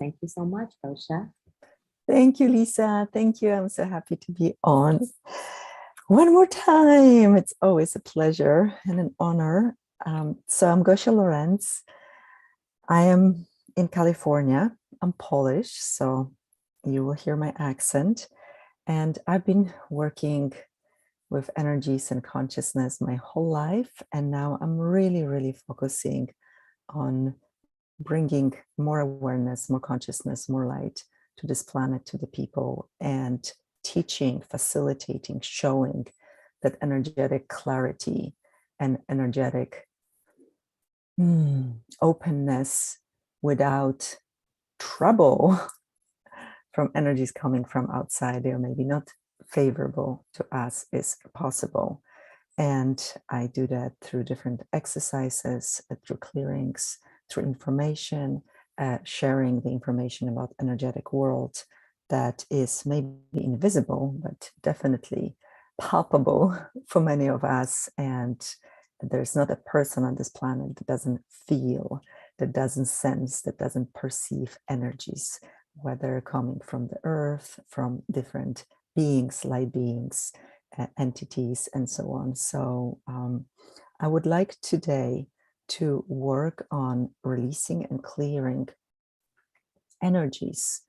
Thank you so much, Kosha. Thank you, Lisa. Thank you. I'm so happy to be on. One more time. It's always a pleasure and an honor. So I'm Gosia Lorenz. I am in California. I'm Polish, so you will hear my accent. And I've been working with energies and consciousness my whole life. And now I'm really focusing on bringing more awareness, more consciousness, more light to this planet, to the people, and teaching, facilitating, showing that energetic clarity and energetic openness without trouble from energies coming from outside. They are maybe not favorable to us is possible. And I do that through different exercises, through clearings, through information, sharing the information about energetic world that is maybe invisible, but definitely palpable for many of us. And there's not a person on this planet that doesn't feel, that doesn't sense, that doesn't perceive energies, whether coming from the earth, from different beings, light beings, entities, and so on. So I would like today to work on releasing and clearing energies,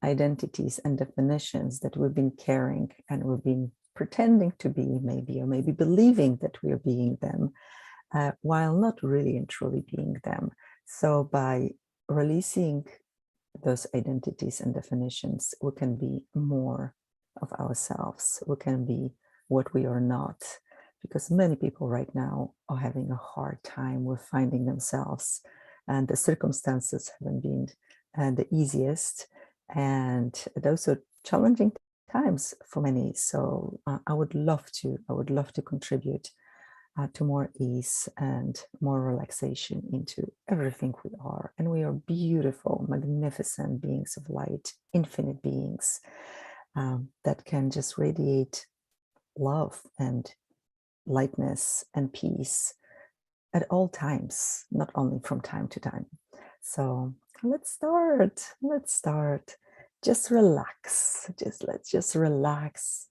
identities, and definitions that we've been carrying and we've been pretending to be maybe, or maybe believing that we are being them, while not really and truly being them. So by releasing those identities and definitions, we can be more of ourselves. We can be what we are not, because many people right now are having a hard time with finding themselves, and the circumstances haven't been the easiest, and those are challenging times for many. So I would love to contribute to more ease and more relaxation into everything we are. And we are beautiful, magnificent beings of light, infinite beings that can just radiate love and lightness and peace at all times, not only from time to time. So let's start. Just relax. Let's just relax.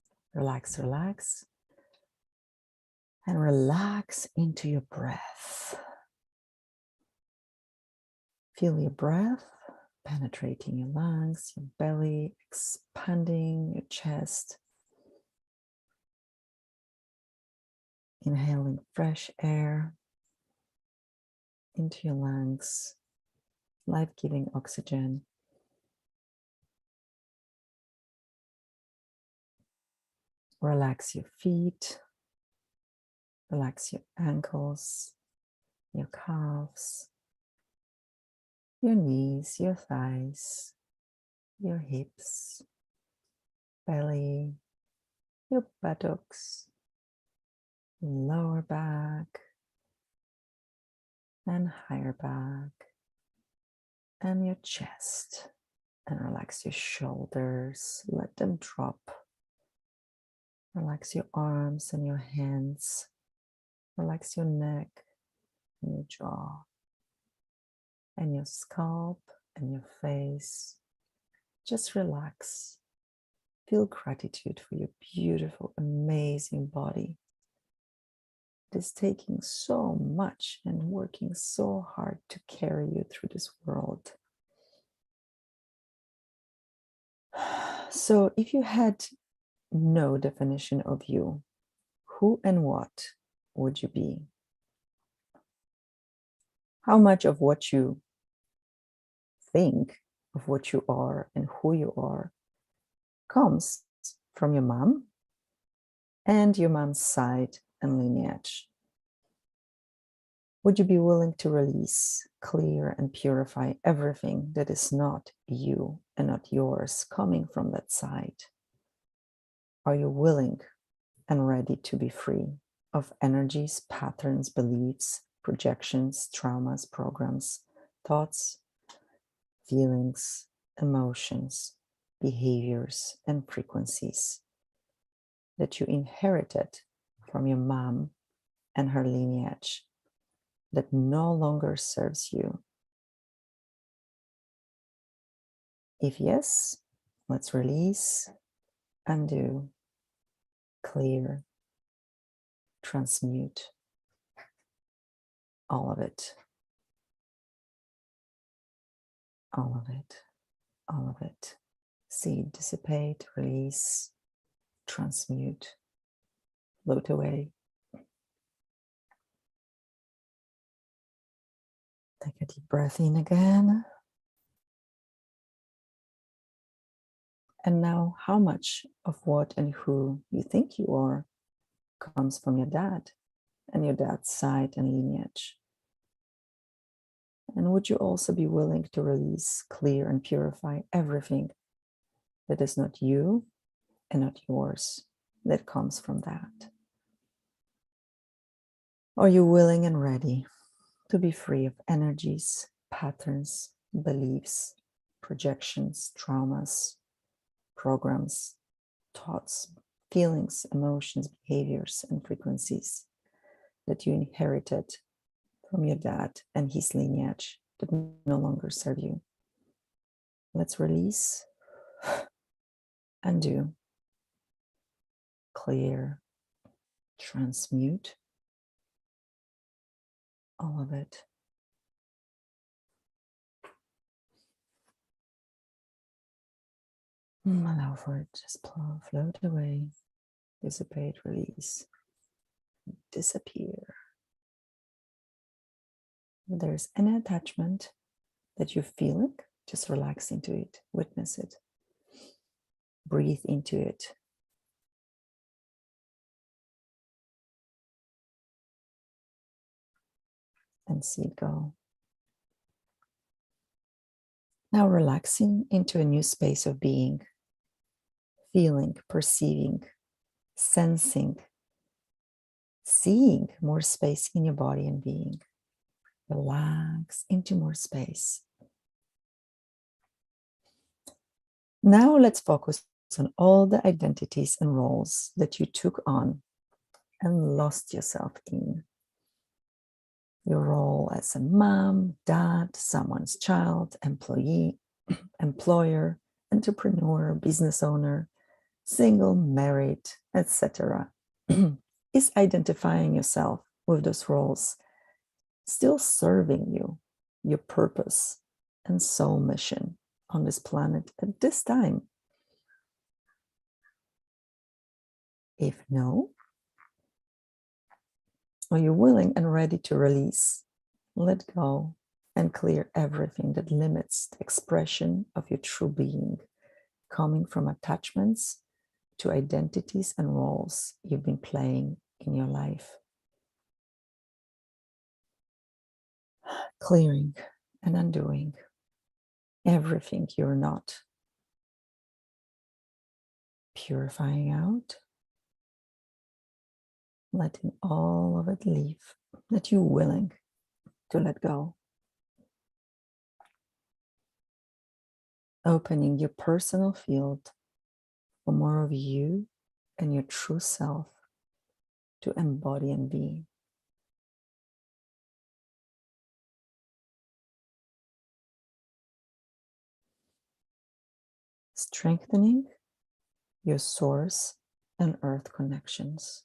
And relax into your breath. Feel your breath penetrating your lungs, your belly, expanding your chest. Inhaling fresh air into your lungs, life-giving oxygen. Relax your feet. Relax your ankles, your calves, your knees, your thighs, your hips, belly, your buttocks, lower back, and higher back, and your chest. And relax your shoulders, let them drop. Relax your arms and your hands. Relax your neck and your jaw, and your scalp and your face. Just relax. Feel gratitude for your beautiful, amazing body. It is taking so much and working so hard to carry you through this world. So if you had no definition of you, who and what would you be? How much of what you think of what you are and who you are comes from your mom and your mom's side and lineage? Would you be willing to release, clear, and purify everything that is not you and not yours coming from that side? Are you willing and ready to be free of energies, patterns, beliefs, projections, traumas, programs, thoughts, feelings, emotions, behaviors, and frequencies that you inherited from your mom and her lineage that no longer serves you? If yes, let's release, undo, clear, transmute all of it, all of it, all of it. See it dissipate, release, transmute, float away. Take a deep breath in again. And now, how much of what and who you think you are comes from your dad and your dad's side and lineage? And would you also be willing to release, clear, and purify everything that is not you and not yours that comes from that? Are you willing and ready to be free of energies, patterns, beliefs, projections, traumas, programs, thoughts, feelings, emotions, behaviors, and frequencies that you inherited from your dad and his lineage that no longer serve you? Let's release, undo, clear, transmute all of it. Allow for it to just float away, dissipate, release, disappear. If there's any attachment that you're feeling, just relax into it, witness it, breathe into it. And see it go. Now relaxing into a new space of being, feeling, perceiving, sensing, seeing more space in your body and being. Relax into more space. Now let's focus on all the identities and roles that you took on and lost yourself in. Your role as a mom, dad, someone's child, employee, employer, entrepreneur, business owner, single, married, etc. Is identifying yourself with those roles still serving you, your purpose and soul mission on this planet at this time? If no, are you willing and ready to release, let go, and clear everything that limits the expression of your true being, coming from attachments to identities and roles you've been playing in your life? Clearing and undoing everything you're not, purifying out, letting all of it leave that you're willing to let go. Opening your personal field for more of you and your true self to embody and be. Strengthening your source and earth connections.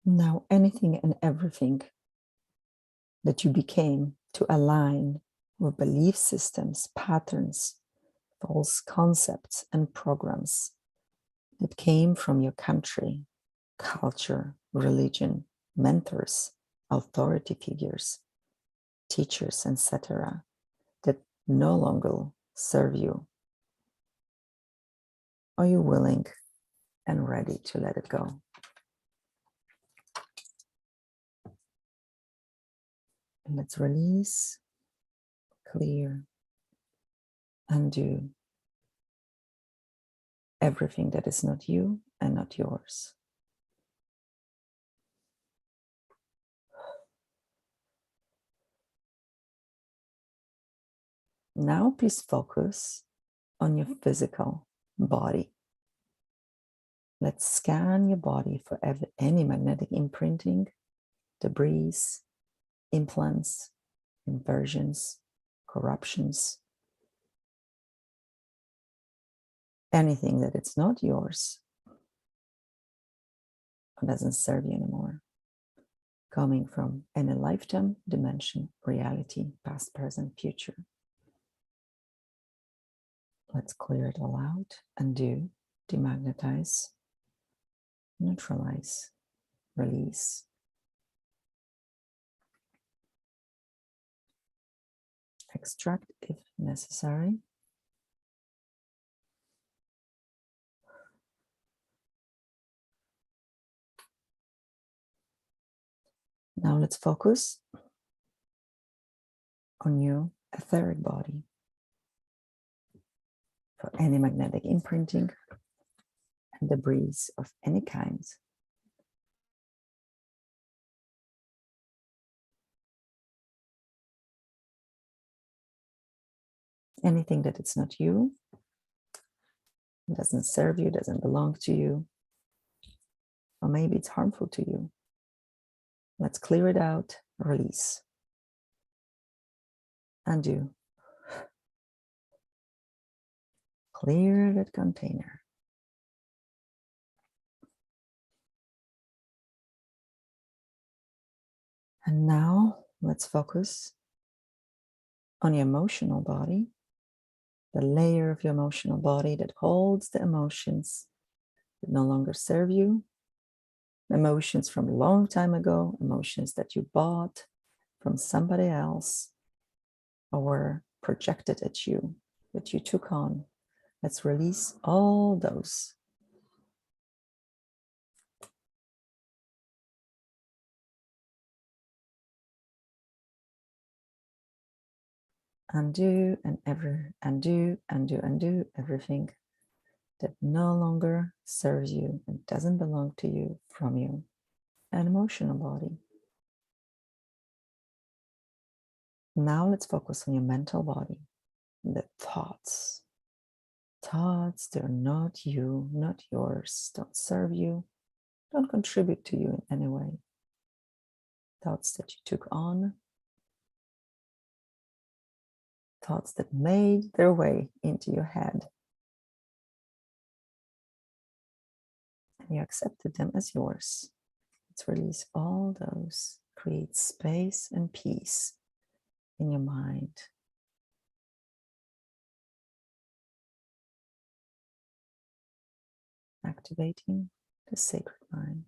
Now, anything and everything that you became to align with belief systems, patterns, false concepts, and programs that came from your country, culture, religion, mentors, authority figures, teachers, etc., that no longer serve you. Are you willing and ready to let it go? And let's release, clear, undo everything that is not you and not yours. Now, please focus on your physical body. Let's scan your body for any magnetic imprinting, debris, implants, inversions, corruptions, anything that it's not yours or doesn't serve you anymore, coming from any lifetime, dimension, reality, past, present, future. Let's clear it all out, undo, demagnetize, neutralize, release. Extract if necessary. Now let's focus on your etheric body for any magnetic imprinting and debris of any kind. Anything that it's not you, doesn't serve you, doesn't belong to you, or maybe it's harmful to you. Let's clear it out, release, undo. Clear that container. And now let's focus on your emotional body, the layer of your emotional body that holds the emotions that no longer serve you, emotions from a long time ago, emotions that you bought from somebody else or were projected at you, that you took on. Let's release all those. Undo and undo everything that no longer serves you and doesn't belong to you from you. An emotional body. Now let's focus on your mental body, the thoughts. Thoughts, they're not you, not yours, don't serve you, don't contribute to you in any way. Thoughts that you took on, thoughts that made their way into your head. And you accepted them as yours. Let's release all those, create space and peace in your mind. Activating the sacred mind.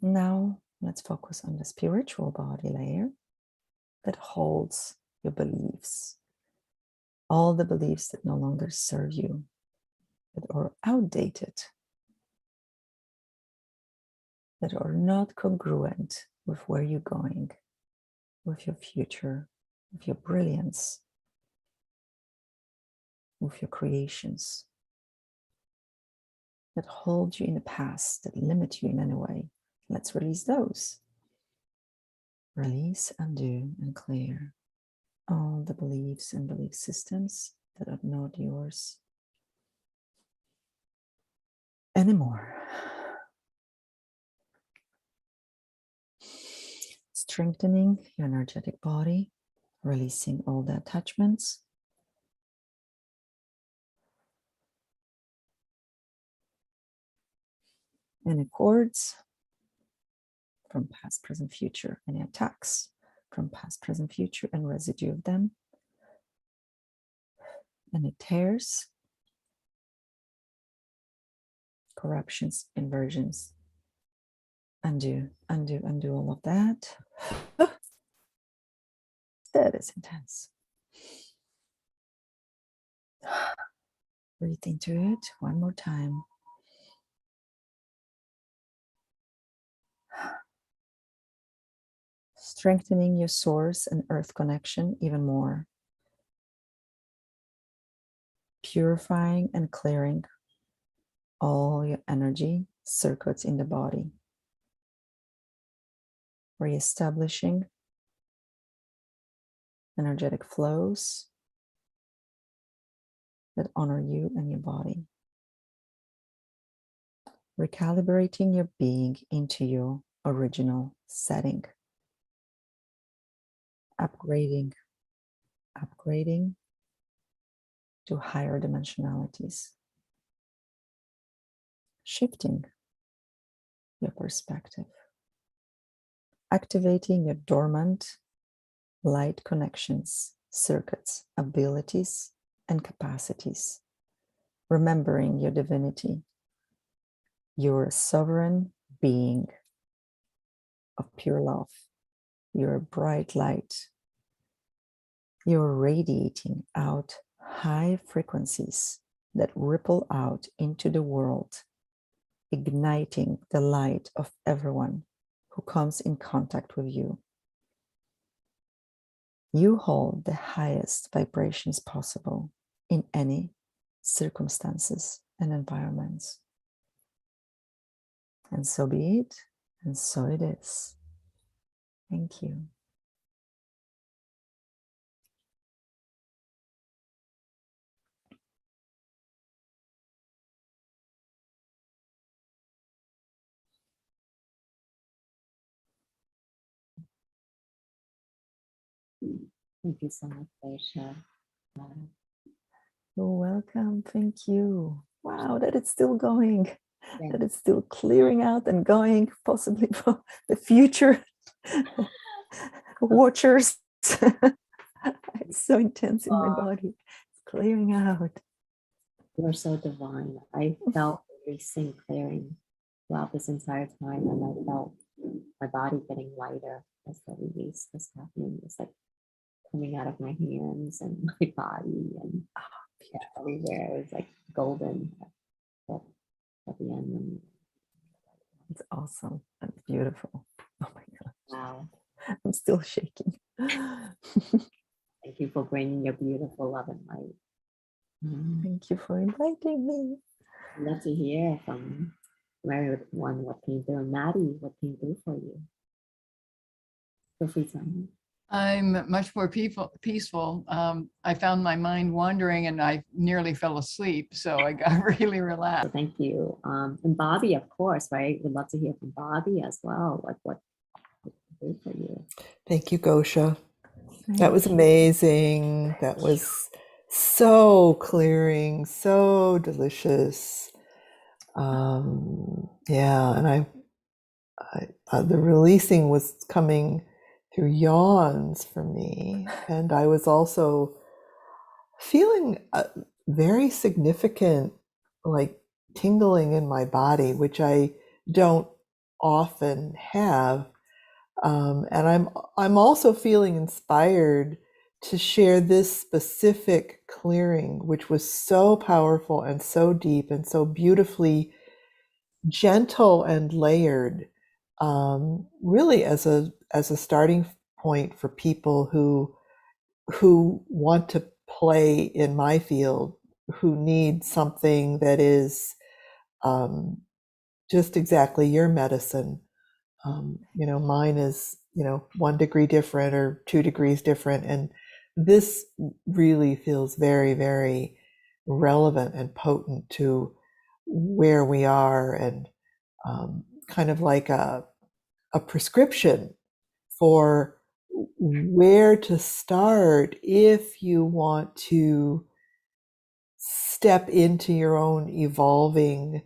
Now let's focus on the spiritual body layer that holds your beliefs. All the beliefs that no longer serve you, that are outdated, that are not congruent with where you're going, with your future, with your brilliance, with your creations, that hold you in the past, that limit you in any way. Let's release those. Release, undo, and clear all the beliefs and belief systems that are not yours anymore. Strengthening your energetic body, releasing all the attachments. Any cords from past, present, future, any attacks from past, present, future, and residue of them. Any tears, corruptions, inversions. Undo, undo, undo all of that. That is intense. Breathe into it one more time. Strengthening your source and earth connection even more. Purifying and clearing all your energy circuits in the body. Reestablishing energetic flows that honor you and your body. Recalibrating your being into your original setting. Upgrading to higher dimensionalities. Shifting your perspective. Activating your dormant light connections, circuits, abilities, and capacities. Remembering your divinity. You're a sovereign being of pure love. You're a bright light. You're radiating out high frequencies that ripple out into the world, igniting the light of everyone who comes in contact with you. You hold the highest vibrations possible in any circumstances and environments. And so be it, and so it is. Thank you. Thank you so much, Aisha. You're welcome. Thank you. Wow, that it's still going, Yeah. that it's still clearing out and going, possibly for the future watchers. It's so intense in my body. It's clearing out. You are so divine. I felt releasing, clearing throughout this entire time, and I felt my body getting lighter as the release was happening. It's like coming out of my hands and my body and everywhere. It was like golden at the end. It's awesome. That's beautiful. Oh my God. Wow. I'm still shaking. Thank you for bringing your beautiful love and light. Thank you for inviting me. I'd love to hear from everyone what came through. And Maddie, what came through for you? Feel free to tell me. I'm much more peaceful. I found my mind wandering and I nearly fell asleep. So I got really relaxed. So thank you. And Bobby, of course, right? We'd love to hear from Bobby as well. Like what came through for you? Thank you, Gosha. That was amazing. That was so clearing, so delicious. Yeah, and I the releasing was coming through yawns for me, and I was also feeling a very significant, like tingling in my body, which I don't often have. And I'm also feeling inspired to share this specific clearing, which was so powerful and so deep and so beautifully gentle and layered, really as a starting point for people who want to play in my field, who need something that is just exactly your medicine. Mine is, 1 degree different or 2 degrees different. And this really feels very, very relevant and potent to where we are, and kind of like a prescription for where to start if you want to step into your own evolving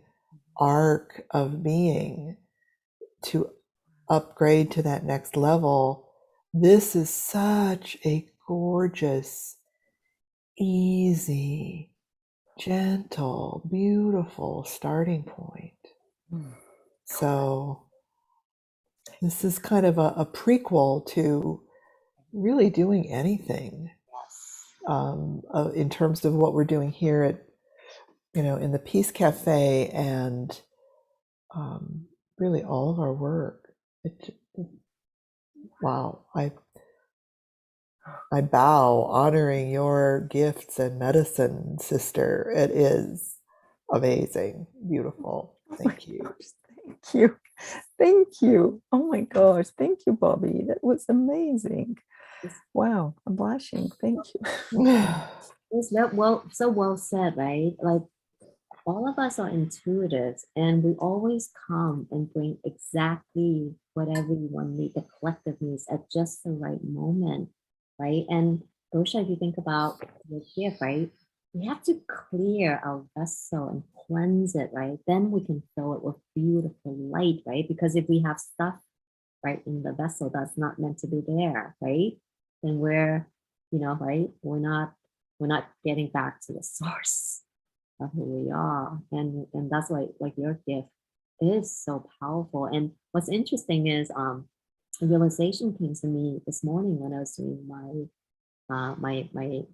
arc of being, to upgrade to that next level. This is such a gorgeous, easy, gentle, beautiful starting point. So this is kind of a prequel to really doing anything, in terms of what we're doing here at, in the Peace Cafe, and really all of our work. Wow, I bow, honoring your gifts and medicine, sister. It is amazing, beautiful. Thank you. Thank you. Thank you. Oh my gosh. Thank you, Bobby. That was amazing. Wow, I'm blushing. Thank you. It's that so well said, right? Like all of us are intuitives and we always come and bring exactly what everyone needs, the collective needs at just the right moment, right? And Gosha, if you think about your gift, right? We have to clear our vessel and cleanse it, right? Then we can fill it with beautiful light, right? Because if we have stuff, right, in the vessel that's not meant to be there, right? Then we're, right? We're not getting back to the source of who we are, and that's why like your gift is so powerful. And what's interesting is a realization came to me this morning when I was doing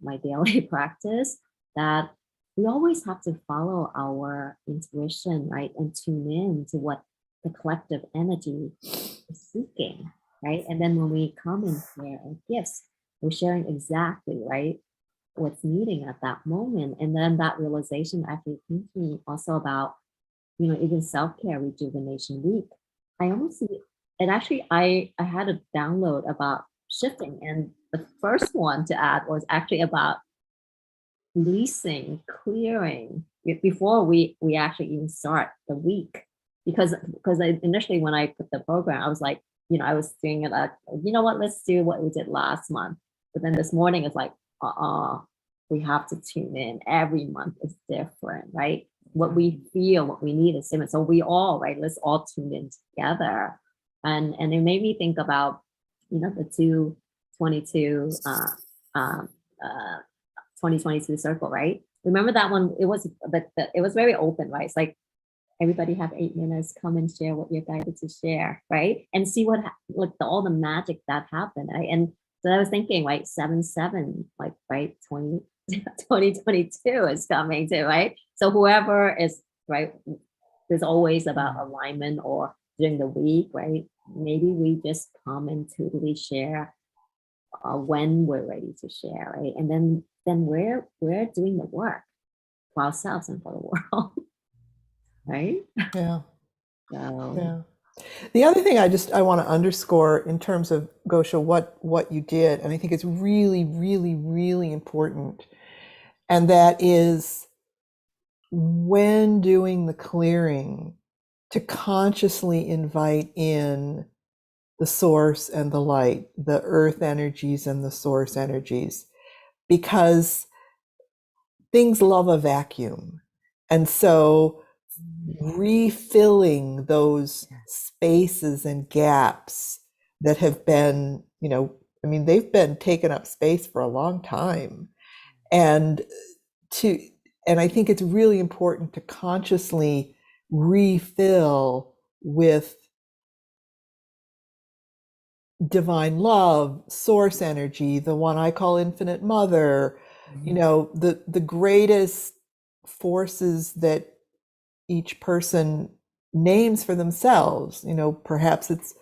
my daily practice, that we always have to follow our intuition, right, and tune in to what the collective energy is seeking, right? And then when we come and share our gifts, we're sharing exactly, right, what's needing at that moment. And then that realization actually came to me also about, even self-care rejuvenation week. I almost see, and actually I had a download about shifting, and the first one to add was actually about releasing, clearing before we actually even start the week. Because initially when I put the program, I was like, I was doing it like, you know what, let's do what we did last month. But then this morning it's like, we have to tune in. Every month is different, right? What we feel, what we need is different. So we all, right, let's all tune in together. And it made me think about, the 222 2022 circle, right? Remember that one? It was it was very open, right? It's like everybody have 8 minutes, come and share what you're guided to share, right? And see what all the magic that happened, right? And so I was thinking, right, 7/7, like, right, 2022 is coming too, right? So whoever is, right, there's always about alignment or during the week, right? Maybe we just come and totally share when we're ready to share, right? And then we're doing the work for ourselves and for the world, right? Yeah. So Yeah. The other thing I want to underscore in terms of Gosha, what you did, and I think it's really, really, really important, and that is when doing the clearing to consciously invite in the source and the light, the earth energies and the source energies, because things love a vacuum. And so refilling those spaces and gaps that have been, they've been taking up space for a long time. And I think it's really important to consciously refill with divine love, source energy, the one I call infinite mother, the greatest forces that each person names for themselves. Perhaps it's,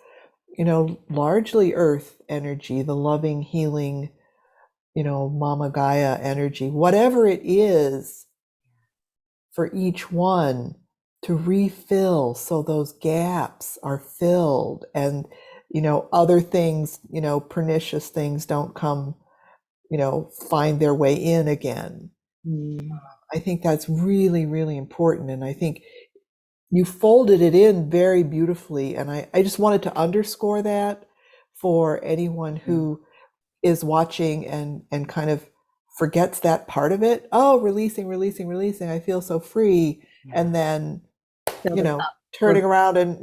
largely earth energy, the loving, healing, Mama Gaia energy, whatever it is for each one, to refill so those gaps are filled and, other things, pernicious things don't come, find their way in again. I think that's really, really important. And I think you folded it in very beautifully. And I just wanted to underscore that for anyone who is watching and kind of forgets that part of it. Oh, releasing. I feel so free. And then, turning around and,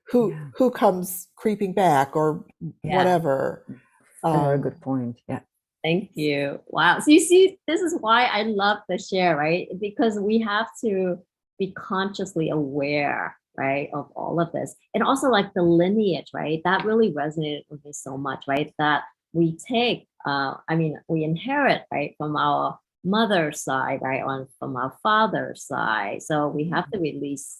who comes creeping back or whatever. Very good point. Yeah. Thank you. Wow. So you see, this is why I love the share, right? Because we have to be consciously aware, right, of all of this. And also like the lineage, right? That really resonated with me so much, right? That we take, we inherit, right, from our mother's side, right, from our father's side. So we have to release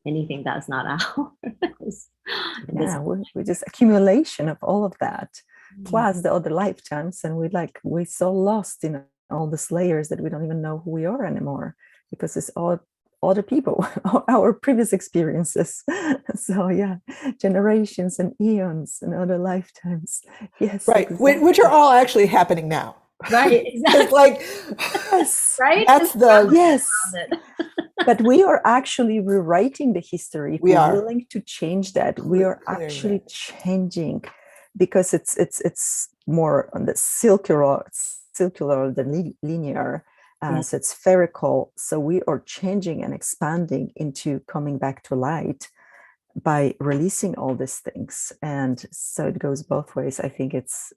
anything that's not ours. Yeah, we're just accumulation of all of that, plus the other lifetimes, and we're so lost in all these layers that we don't even know who we are anymore, because it's all other people, our previous experiences. So yeah, generations and eons and other lifetimes. Yes, Right. exactly. Which are all actually happening now. Right, It's exactly. like, Yes. Right? that's Just the, Yes. around it. But we are actually rewriting the history. If We we're are. willing to change that, we are Clearing actually that. changing, because it's more on the circular than linear. Yeah. So it's spherical. So we are changing and expanding into coming back to light by releasing all these things. And so it goes both ways. I think it's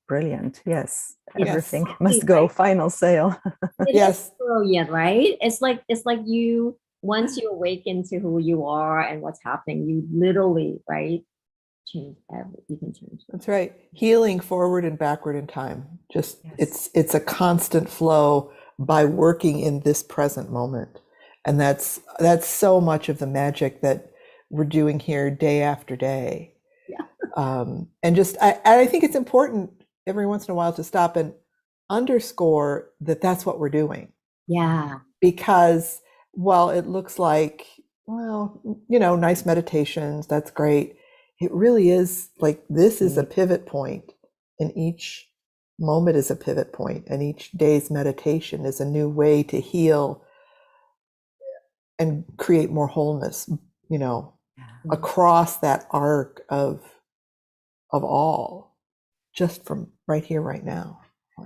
brilliant. Yes, Yes. everything Exactly, must go. right? Final sale. It Yes. is brilliant, right? It's like you, once you awaken to who you are and what's happening, you literally, right, change everything. You can change it. That's right. Healing forward and backward in time. Just Yes. it's a constant flow by working in this present moment. And that's so much of the magic that we're doing here day after day. Yeah. And just I think it's important every once in a while to stop and underscore that that's what we're doing. Yeah. Because while it looks like, well, nice meditations, that's great, it really is like this is a pivot point, and each moment is a pivot point, and each day's meditation is a new way to heal and create more wholeness, across that arc of all, just from right here, right now.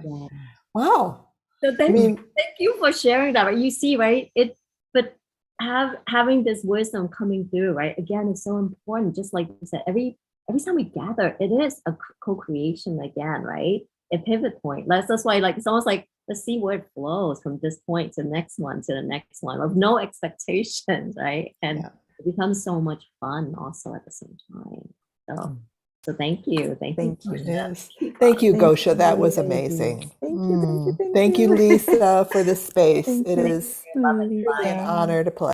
Yeah. Wow. So thank you for sharing that. Right? You see, right? But having this wisdom coming through, right? Again, is so important. Just like you said, every time we gather, it is a co-creation again, right? A pivot point. That's why, like, it's almost like let's see where it flows from this point to the next one to the next one, of no expectations, right? And it becomes so much fun also at the same time. So thank you. Thank you. Yes. Thank you, Gosha. That was Thank you. amazing. Thank you. Thank you, Lisa, for this space. Thank It you, is Love it. truly an Lisa. honor to play.